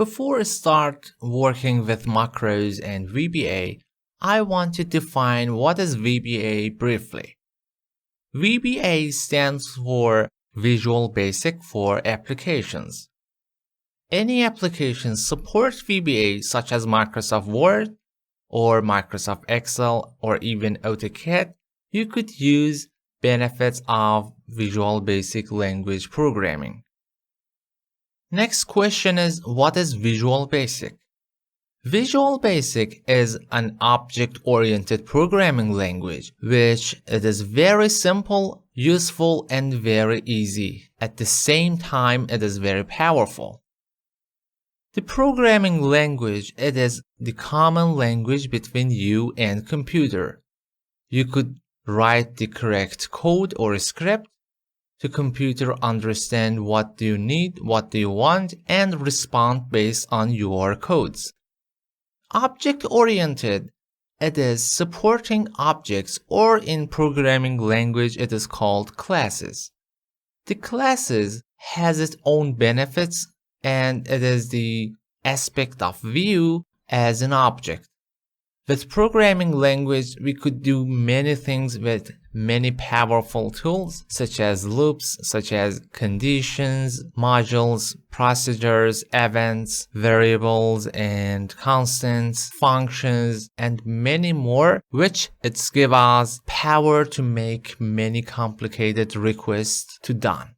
Before I start working with macros and VBA, I want to define what is VBA briefly. VBA stands for Visual Basic for Applications. Any application supports VBA such as Microsoft Word or Microsoft Excel or even AutoCAD. You could use benefits of Visual Basic language programming. Next question is, what is Visual Basic? Visual Basic is an object-oriented programming language, which it is very simple, useful, and very easy. At the same time, it is very powerful. The programming language, it is the common language between you and computer. You could write the correct code or script to computer understand what do you need, what do you want, and respond based on your codes. Object-oriented, it is supporting objects, or in programming language it is called classes. The classes has its own benefits, and it is the aspect of view as an object. With programming language, we could do many things with many powerful tools such as loops, such as conditions, modules, procedures, events, variables, and constants, functions, and many more, which it gives us power to make many complicated requests to done.